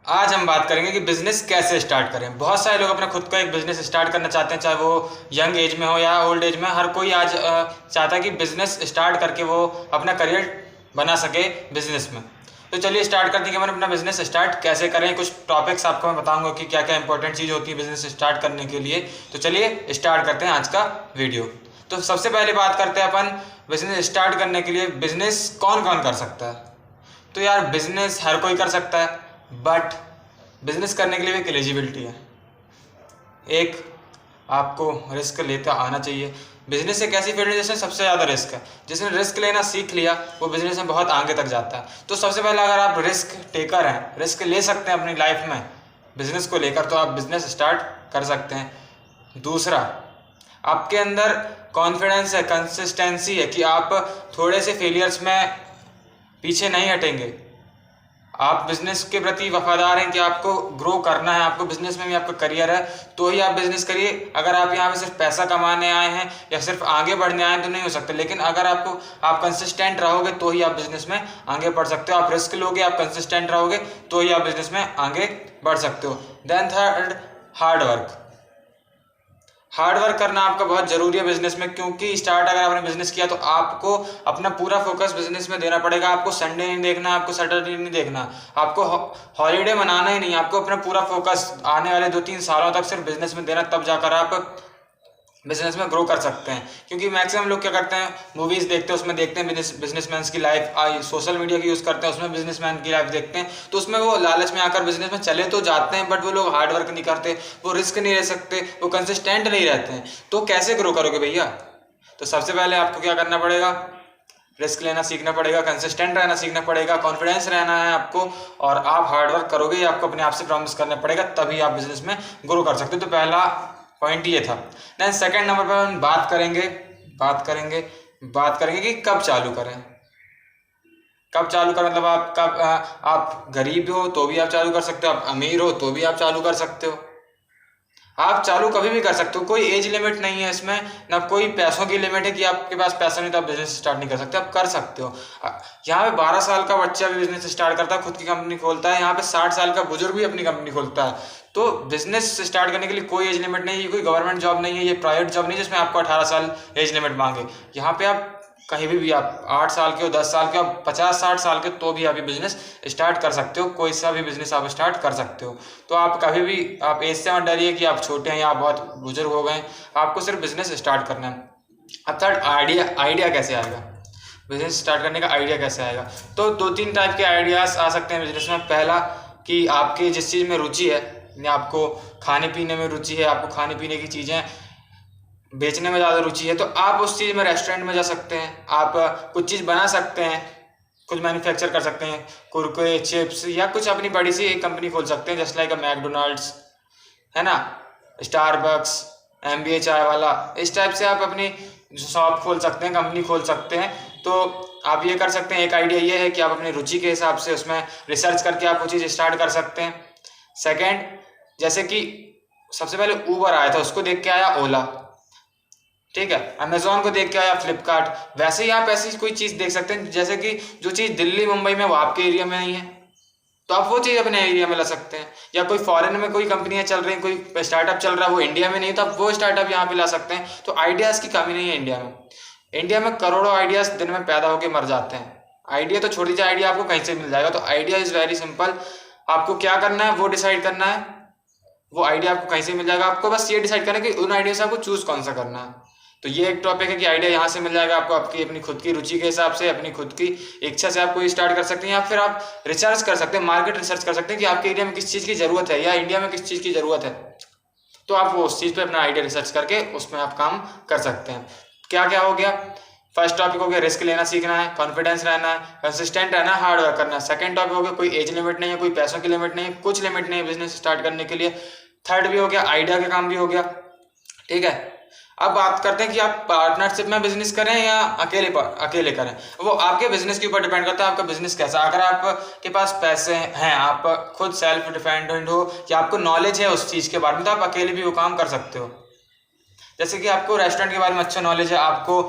आज हम बात करेंगे कि बिजनेस कैसे स्टार्ट करें। बहुत सारे लोग अपना खुद का एक बिजनेस स्टार्ट करना चाहते हैं, चाहे वो यंग एज में हो या ओल्ड एज में। हर कोई आज चाहता है कि बिजनेस स्टार्ट करके वो अपना करियर बना सके बिजनेस में। तो चलिए स्टार्ट करते हैं कि हम अपना बिजनेस स्टार्ट कैसे करें। कुछ टॉपिक्स आपको मैं बताऊंगा कि क्या क्या इंपॉर्टेंट चीज़ होती है बिजनेस स्टार्ट करने के लिए। तो चलिए स्टार्ट करते हैं आज का वीडियो। तो सबसे पहले बात करते हैं अपन बिजनेस स्टार्ट करने के लिए बिजनेस कौन कौन कर सकता है। तो यार बिजनेस हर कोई कर सकता है, बट बिजनेस करने के लिए भी एक एलिजिबिलिटी है। एक आपको रिस्क लेता आना चाहिए। बिजनेस एक ऐसी फील्ड है जिसमें सबसे ज़्यादा रिस्क है। जिसने रिस्क लेना सीख लिया वो बिजनेस में बहुत आगे तक जाता है। तो सबसे पहले अगर आप रिस्क टेकर हैं, रिस्क ले सकते हैं अपनी लाइफ में बिजनेस को लेकर, तो आप बिजनेस स्टार्ट कर सकते हैं। दूसरा, आपके अंदर कॉन्फिडेंस है, कंसिस्टेंसी है कि आप थोड़े से फेलियर्स में पीछे नहीं हटेंगे। आप बिजनेस के प्रति वफादार हैं कि आपको ग्रो करना है, आपको बिजनेस में भी आपका करियर है, तो ही आप बिजनेस करिए। अगर आप यहाँ पे सिर्फ पैसा कमाने आए हैं या सिर्फ आगे बढ़ने आए हैं तो नहीं हो सकते। लेकिन अगर आप कंसिस्टेंट रहोगे तो ही आप बिजनेस में आगे बढ़ सकते हो। आप रिस्क लोगे, आप कंसिस्टेंट रहोगे तो ही आप बिजनेस में आगे बढ़ सकते हो। Then third, hard work. Hard work करना आपका बहुत जरूरी है बिजनेस में, क्योंकि स्टार्ट अगर आपने बिजनेस किया तो आपको अपना पूरा फोकस बिजनेस में देना पड़ेगा। आपको संडे नहीं देखना, आपको सैटरडे नहीं देखना, आपको हॉलीडे मनाना ही नहीं। आपको अपना पूरा फोकस आने वाले 2-3 सालों तक सिर्फ बिजनेस में देना, तब जाकर आप बिजनेस में ग्रो कर सकते हैं। क्योंकि मैक्सिमम लोग क्या करते हैं, मूवीज देखते हैं, उसमें देखते हैं बिजनेसमैन की लाइफ, सोशल मीडिया की यूज़ करते हैं, उसमें बिजनेसमैन की लाइफ देखते हैं, तो उसमें वो लालच में आकर बिजनेस में चले तो जाते हैं, बट वो लोग हार्ड वर्क नहीं करते, वो रिस्क नहीं ले सकते, वो कंसिस्टेंट नहीं रहते हैं। तो कैसे ग्रो करोगे भैया? तो सबसे पहले आपको क्या करना पड़ेगा, रिस्क लेना सीखना पड़ेगा, कंसिस्टेंट रहना सीखना पड़ेगा, कॉन्फिडेंस रहना है आपको, और आप हार्ड वर्क करोगे, आपको अपने आप से प्रॉमिस करना पड़ेगा, तभी आप बिजनेस में ग्रो कर सकते हो। तो पहला पॉइंट ये था। देन सेकंड नंबर पर हम बात करेंगे कि कब चालू करें। कब चालू करें मतलब आप गरीब हो तो भी आप चालू कर सकते हो, आप अमीर हो तो भी आप चालू कर सकते हो। आप चालू कभी भी कर सकते हो, कोई एज लिमिट नहीं है इसमें, ना कोई पैसों की लिमिट है कि आपके पास पैसा नहीं तो आप बिजनेस स्टार्ट नहीं कर सकते, आप कर सकते हो। यहाँ पे 12 साल का बच्चा भी बिजनेस स्टार्ट करता है, खुद की कंपनी खोलता है। यहाँ पे 60 साल का बुजुर्ग भी अपनी कंपनी खोलता है। तो बिजनेस स्टार्ट करने के लिए कोई एज लिमिट नहीं है। ये कोई गवर्नमेंट जॉब नहीं है, ये प्राइवेट जॉब नहीं है जिसमें आपको 18 साल एज लिमिट मांगे। यहाँ पे आप कहीं भी आप 8 साल के हो, 10 साल के हो, 50-60 साल के, तो भी आप ये बिजनेस स्टार्ट कर सकते हो। कोई सा भी बिजनेस आप स्टार्ट कर सकते हो। तो आप कभी भी आप एज से मत डरिए कि आप छोटे हैं या आप बहुत बुजुर्ग हो गए, आपको सिर्फ बिजनेस स्टार्ट करना है। अब थर्ड, आइडिया कैसे आएगा, बिजनेस स्टार्ट करने का आइडिया कैसे आएगा? तो 2-3 टाइप के आइडियाज आ सकते हैं बिजनेस में। पहला कि आपकी जिस चीज़ में रुचि है, यानी आपको खाने पीने में रुचि है, आपको खाने पीने की चीज़ें बेचने में ज़्यादा रुचि है, तो आप उस चीज़ में रेस्टोरेंट में जा सकते हैं। आप कुछ चीज़ बना सकते हैं, कुछ मैन्युफैक्चर कर सकते हैं, कुरकुरे, चिप्स, या कुछ अपनी बड़ी सी एक कंपनी खोल सकते हैं, जस्ट लाइक अ मैकडोनाल्ड्स, है ना, स्टारबक्स, MBA चाय वाला। इस टाइप से आप अपनी शॉप खोल सकते हैं, कंपनी खोल सकते हैं। तो आप ये कर सकते हैं। एक आइडिया ये है कि आप अपनी रुचि के हिसाब से उसमें रिसर्च करके आप वो चीज़ स्टार्ट कर सकते हैं। सेकेंड, जैसे कि सबसे पहले ऊबर आया था, उसको देख के आया ओला, ठीक है, अमेजोन को देख के आया फ्लिपकार्ट। वैसे ही आप ऐसी कोई चीज़ देख सकते हैं, जैसे कि जो चीज़ दिल्ली मुंबई में वो आपके एरिया में नहीं है, तो आप वो चीज़ अपने एरिया में ला सकते हैं। या कोई फॉरेन में कोई कंपनियां चल रही हैं, कोई स्टार्टअप चल रहा है, वो इंडिया में नहीं, तो आप वो स्टार्टअप यहाँ पे ला सकते हैं। तो आइडियाज़ की कमी नहीं है इंडिया में। इंडिया में करोड़ों आइडियाज़ दिन में पैदा होकर मर जाते हैं। आइडिया तो छोटी सी आइडिया आपको कहीं से मिल जाएगा। तो आइडिया इज़ वेरी सिंपल। आपको क्या करना है वो डिसाइड करना है, वो आइडिया आपको कहीं से मिल जाएगा। आपको बस ये डिसाइड करना है कि उन आइडिया से आपको चूज़ कौन सा करना है। तो ये एक टॉपिक है कि आइडिया यहाँ से मिल जाएगा आपको, आपकी अपनी खुद की रुचि के हिसाब से, अपनी खुद की इच्छा से आप कोई स्टार्ट कर सकते हैं। या फिर आप रिसर्च कर सकते हैं, मार्केट रिसर्च कर सकते हैं कि आपके एरिया में किस चीज़ की ज़रूरत है या इंडिया में किस चीज़ की ज़रूरत है। तो आप वो उस चीज़ पे अपना आइडिया रिसर्च करके उसमें आप काम कर सकते हैं। क्या क्या हो गया? फर्स्ट टॉपिक हो गया रिस्क लेना सीखना है, कॉन्फिडेंस रहना है, कंसिस्टेंट रहना है, हार्ड वर्क करना है। सेकंड टॉपिक हो गया कोई एज लिमिट नहीं है, कोई पैसों की लिमिट नहीं है, कुछ लिमिट नहीं है बिजनेस स्टार्ट करने के लिए। थर्ड भी हो गया, आइडिया का काम भी हो गया, ठीक है। अब बात करते हैं कि आप पार्टनरशिप में बिजनेस करें या अकेले करें। वो आपके बिजनेस के ऊपर डिपेंड करता है, आपका बिजनेस कैसा। अगर आपके पास पैसे हैं, आप खुद सेल्फ डिपेंडेंट हो या आपको नॉलेज है उस चीज़ के बारे में, तो आप अकेले भी वो काम कर सकते हो। जैसे कि आपको रेस्टोरेंट के बारे में अच्छा नॉलेज है, आपको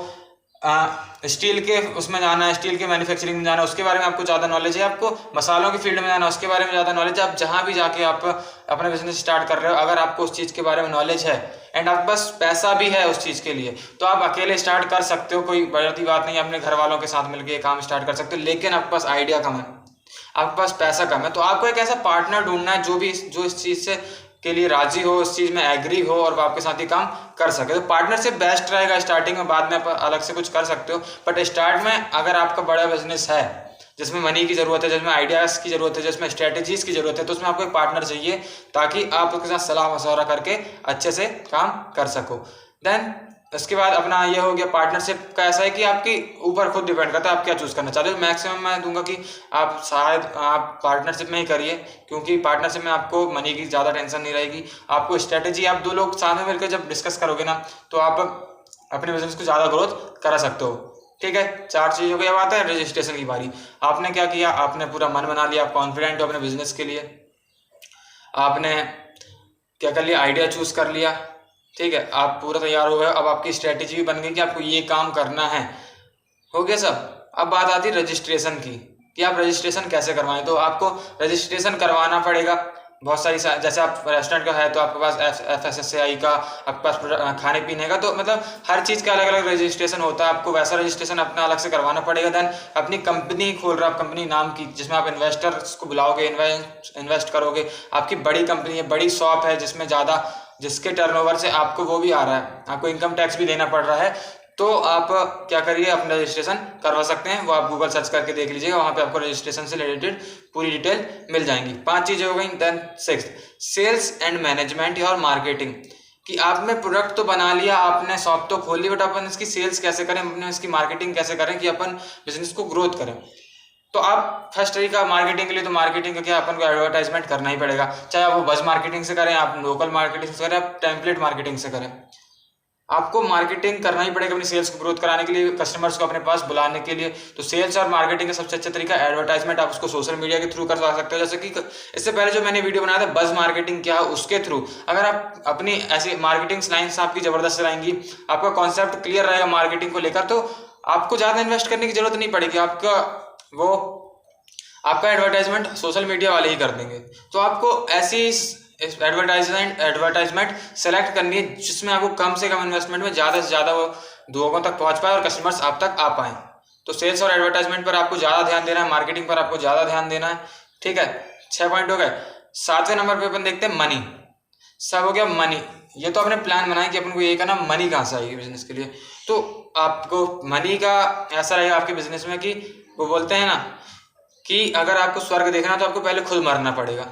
स्टील के उसमें जाना है, स्टील के मैन्युफैक्चरिंग में जाना है, उसके बारे में आपको ज़्यादा नॉलेज है, आपको मसालों की फील्ड में जाना है, उसके बारे में ज़्यादा नॉलेज है, आप जहाँ भी जाके आप अपना बिजनेस स्टार्ट कर रहे हो, अगर आपको उस चीज़ के बारे में नॉलेज है एंड आपके पास पैसा भी है उस चीज़ के लिए, तो आप अकेले स्टार्ट कर सकते हो, कोई बड़ी बात नहीं, अपने घर वालों के साथ मिलकर काम स्टार्ट कर सकते हो। लेकिन आपके पास आइडिया कम है, आपके पास पैसा कम है, तो आपको एक ऐसा पार्टनर ढूंढना है जो इस चीज़ से के लिए राजी हो, उस चीज़ में एग्री हो और आपके साथ ही काम कर सके। तो पार्टनरशिप बेस्ट रहेगा स्टार्टिंग में, बाद में आप अलग से कुछ कर सकते हो, बट स्टार्ट में अगर आपका बड़ा बिजनेस है जिसमें मनी की ज़रूरत है, जिसमें आइडियाज़ की ज़रूरत है, जिसमें स्ट्रेटजीज़ की ज़रूरत है, तो उसमें आपको एक पार्टनर चाहिए ताकि आप उसके साथ सलाह मशवरा करके अच्छे से काम कर सको। देन उसके बाद अपना ये हो गया पार्टनरशिप का, ऐसा है कि आपकी ऊपर खुद डिपेंड करता है आप क्या चूज़ करना चाहते हो। मैक्सिमम मैं दूंगा कि आप शायद आप पार्टनरशिप में ही करिए, क्योंकि पार्टनरशिप में आपको मनी की ज़्यादा टेंशन नहीं रहेगी, आपको स्ट्रेटेजी, आप दो लोग साथ में मिलकर जब डिस्कस करोगे ना, तो आप अपने बिजनेस को ज़्यादा ग्रोथ करा सकते हो। ठीक है, 4 चीज़ों की अब आता है रजिस्ट्रेशन की बारी। आपने क्या किया, आपने पूरा मन बना लिया, आप कॉन्फिडेंट हो अपने बिजनेस के लिए, आपने क्या कर लिया, आइडिया चूज़ कर लिया, ठीक है, आप पूरा तैयार हो गए, अब आपकी स्ट्रेटेजी भी बन गई कि आपको ये काम करना है, हो गया सब। अब बात आती है रजिस्ट्रेशन की कि आप रजिस्ट्रेशन कैसे करवाएं। तो आपको रजिस्ट्रेशन करवाना पड़ेगा बहुत सारी, जैसे आप रेस्टोरेंट का है तो आपके पास FSSAI का, आपके पास खाने पीने का, तो मतलब हर चीज़ का अलग अलग रजिस्ट्रेशन होता है, आपको वैसा रजिस्ट्रेशन अपना अलग से करवाना पड़ेगा। देन अपनी कंपनी खोल रहे हो आप, कंपनी नाम की, जिसमें आप इन्वेस्टर्स को बुलाओगे, इन्वेस्ट करोगे, आपकी बड़ी कंपनी है, बड़ी शॉप है, जिसके टर्नओवर से आपको वो भी आ रहा है, आपको इनकम टैक्स भी देना पड़ रहा है, तो आप क्या करिए, अपना रजिस्ट्रेशन करवा सकते हैं। वो आप गूगल सर्च करके देख लीजिएगा, वहाँ पे आपको रजिस्ट्रेशन से रिलेटेड पूरी डिटेल मिल जाएंगी। 5 चीज़ें हो गई। देन 6 सेल्स एंड मैनेजमेंट और मार्केटिंग, कि आपने प्रोडक्ट तो बना लिया, आपने शॉप तो खोल ली, बट अपन इसकी सेल्स कैसे करें, अपने इसकी मार्केटिंग कैसे करें कि अपन बिजनेस को ग्रोथ करें। तो आप फर्स्ट तरीका मार्केटिंग के लिए, तो मार्केटिंग का क्या, अपन को एडवर्टाइजमेंट करना ही पड़ेगा, चाहे आप वो बस मार्केटिंग से करें, आप लोकल मार्केटिंग से करें, आप टेम्पलेट मार्केटिंग से करें, आपको मार्केटिंग करना ही पड़ेगा अपनी सेल्स को ग्रोथ कराने के लिए, कस्टमर्स को अपने पास बुलाने के लिए। तो सेल्स और मार्केटिंग का सबसे अच्छा तरीका एडवर्टाइजमेंट, आप उसको सोशल मीडिया के थ्रू कर सकते हो। जैसे कि इससे पहले जो मैंने वीडियो बनाया था बज मार्केटिंग क्या है, उसके थ्रू अगर आप अपनी ऐसी मार्केटिंग लाइन्स आपकी जबरदस्त रहेंगी, आपका कॉन्सेप्ट क्लियर रहेगा मार्केटिंग को लेकर, तो आपको ज़्यादा इन्वेस्ट करने की जरूरत नहीं पड़ेगी, आपका एडवर्टाइजमेंट सोशल मीडिया वाले ही कर देंगे। तो आपको ऐसी एडवर्टाइजमेंट सेलेक्ट करनी है जिसमें आपको कम से कम इन्वेस्टमेंट में ज़्यादा से ज़्यादा वो लोगों तक पहुंच पाए और कस्टमर्स आप तक आ पाए। तो सेल्स और एडवर्टाइजमेंट पर आपको ज़्यादा ध्यान देना है, मार्केटिंग पर आपको ज़्यादा ध्यान देना है। ठीक है, 6 पॉइंट हो गए। 7वें नंबर पे अपन देखते हैं मनी। सब हो गया मनी, ये तो आपने प्लान बनाया कि अपन को ये करना, मनी कहाँ से आएगी बिजनेस के लिए। तो आपको मनी का ऐसा रहेगा आपके बिजनेस में कि वो बोलते हैं ना कि अगर आपको स्वर्ग देखना तो आपको पहले खुद मरना पड़ेगा।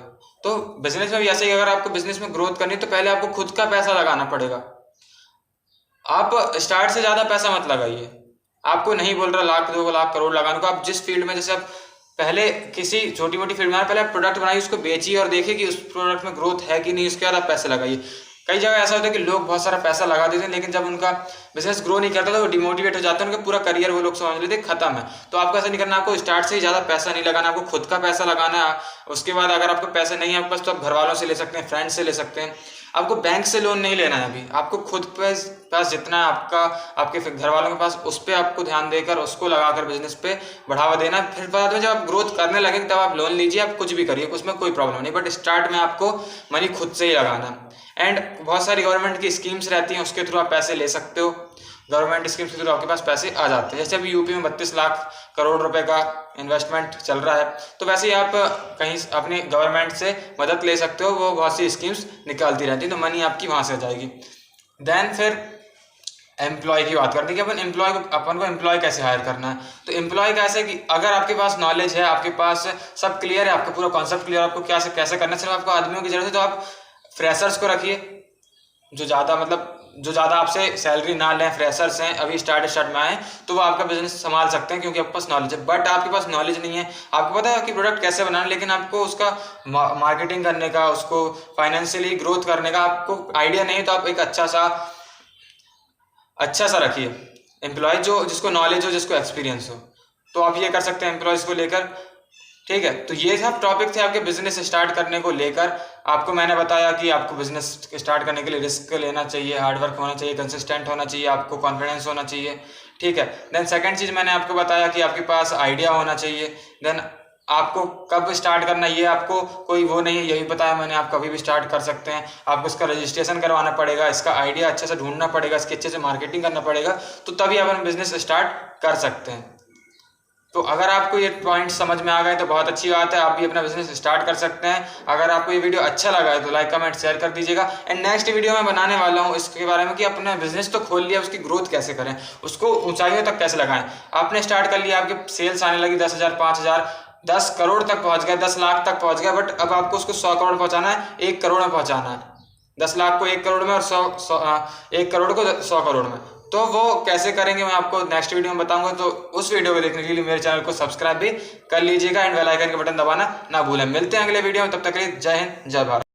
तो बिजनेस में भी ऐसे ही, अगर आपको बिजनेस में ग्रोथ करनी है तो पहले आपको खुद का पैसा लगाना पड़ेगा। आप स्टार्ट से ज़्यादा पैसा मत लगाइए, आपको नहीं बोल रहा 1 लाख 2 लाख करोड़ लगाने को। आप जिस फील्ड में, जैसे आप पहले किसी छोटी मोटी फील्ड में पहले आप प्रोडक्ट बनाइए, उसको बेचिए और देखिए कि उस प्रोडक्ट में ग्रोथ है कि नहीं, उसके बाद आप पैसे लगाइए। कई जगह ऐसा होता है कि लोग बहुत सारा पैसा लगा देते हैं, लेकिन जब उनका बिजनेस ग्रो नहीं करता तो वो डिमोटिवेट हो जाते हैं, उनका पूरा करियर वो लोग समझ लेते हैं खत्म है। तो आपको ऐसा नहीं करना, आपको स्टार्ट से ही ज़्यादा पैसा नहीं लगाना, आपको खुद का पैसा लगाना है। उसके बाद अगर आपको पैसे नहीं है आपके पास, तो आप घर वालों से ले सकते हैं, फ्रेंड्स से ले सकते हैं। आपको बैंक से लोन नहीं लेना है अभी, आपको खुद पास जितना है आपका, आपके घर वालों के पास, उस पर आपको ध्यान देकर उसको लगाकर बिजनेस पे बढ़ावा देना। फिर बाद में जब आप ग्रोथ करने लगेंगे तब आप लोन लीजिए, आप कुछ भी करिए, उसमें कोई प्रॉब्लम नहीं, बट स्टार्ट में आपको मनी खुद से ही लगाना। एंड बहुत सारी गवर्नमेंट की स्कीम्स रहती हैं, उसके थ्रू आप पैसे ले सकते हो, गवर्नमेंट स्कीम्स के थ्रू आपके पास पैसे आ जाते हैं। जैसे अभी यूपी में 32 लाख करोड़ रुपए का इन्वेस्टमेंट चल रहा है, तो वैसे ही आप कहीं अपनी गवर्नमेंट से मदद ले सकते हो, वो बहुत सी स्कीम्स निकालती रहती है, तो मनी आपकी वहाँ से आ जाएगी। देन फिर एम्प्लॉय की बात करते हैं कि अपन को एम्प्लॉय कैसे हायर करना है। तो एम्प्लॉय का ऐसे कि अगर आपके पास नॉलेज है, आपके पास सब क्लियर है, आपका पूरा कॉन्सेप्ट क्लियर है, आपको क्या से कैसे करना है, सिर्फ आपको आदमियों की जरूरत है, तो आप फ्रेशर्स को रखिए, जो ज़्यादा आपसे सैलरी ना लें, फ्रेशर्स हैं, अभी स्टार्ट में आए, तो वो आपका बिजनेस संभाल सकते हैं क्योंकि आपके पास नॉलेज है। बट आपके पास नॉलेज नहीं है, आपको पता है कि प्रोडक्ट कैसे बनाना, लेकिन आपको उसका मार्केटिंग करने का, उसको फाइनेंशियली ग्रोथ करने का आपको आइडिया नहीं है, तो आप एक अच्छा सा रखिए एम्प्लॉय, जिसको नॉलेज हो, जिसको एक्सपीरियंस हो। तो आप ये कर सकते हैं एम्प्लॉयज़ को लेकर। ठीक है, तो ये सब टॉपिक थे आपके बिजनेस स्टार्ट करने को लेकर। आपको मैंने बताया कि आपको बिजनेस स्टार्ट करने के लिए रिस्क लेना चाहिए, हार्डवर्क होना चाहिए, कंसिस्टेंट होना चाहिए, आपको कॉन्फिडेंस होना चाहिए। ठीक है। देन सेकंड चीज़ मैंने आपको बताया कि आपके पास आइडिया होना चाहिए। देन आपको कब स्टार्ट करना ये आपको कोई वो नहीं है, यही बताया मैंने, आप कभी भी स्टार्ट कर सकते हैं। आपको इसका रजिस्ट्रेशन करवाना पड़ेगा, इसका आइडिया अच्छे से ढूंढना पड़ेगा, इसकी अच्छे से मार्केटिंग करना पड़ेगा, तो तभी आप अपना बिजनेस स्टार्ट कर सकते हैं। तो अगर आपको ये पॉइंट समझ में आ गए तो बहुत अच्छी बात है, आप भी अपना बिजनेस स्टार्ट कर सकते हैं। अगर आपको ये वीडियो अच्छा लगा है तो लाइक कमेंट शेयर कर दीजिएगा। एंड नेक्स्ट वीडियो मैं बनाने वाला हूँ इसके बारे में कि अपना बिजनेस तो खोल लिया, उसकी ग्रोथ कैसे करें, उसको ऊंचाइयों तक कैसे लगाएं। आपने स्टार्ट कर लिया, आपके सेल्स आने लगी 10,000 5,000 10 करोड़ तक पहुंच गया, 10 लाख तक पहुंच गया, बट अब आपको उसको 100 करोड़ पहुंचाना है, 1 करोड़ में पहुंचाना है। 10 लाख को 1 करोड़ में और 1 करोड़ को 100 करोड़ में, तो वो कैसे करेंगे मैं आपको नेक्स्ट वीडियो में बताऊंगा। तो उस वीडियो को देखने के लिए मेरे चैनल को सब्सक्राइब भी कर लीजिएगा एंड बेल आइकन का बटन दबाना ना भूलें। मिलते हैं अगले वीडियो में, तब तक के लिए जय हिंद जय भारत।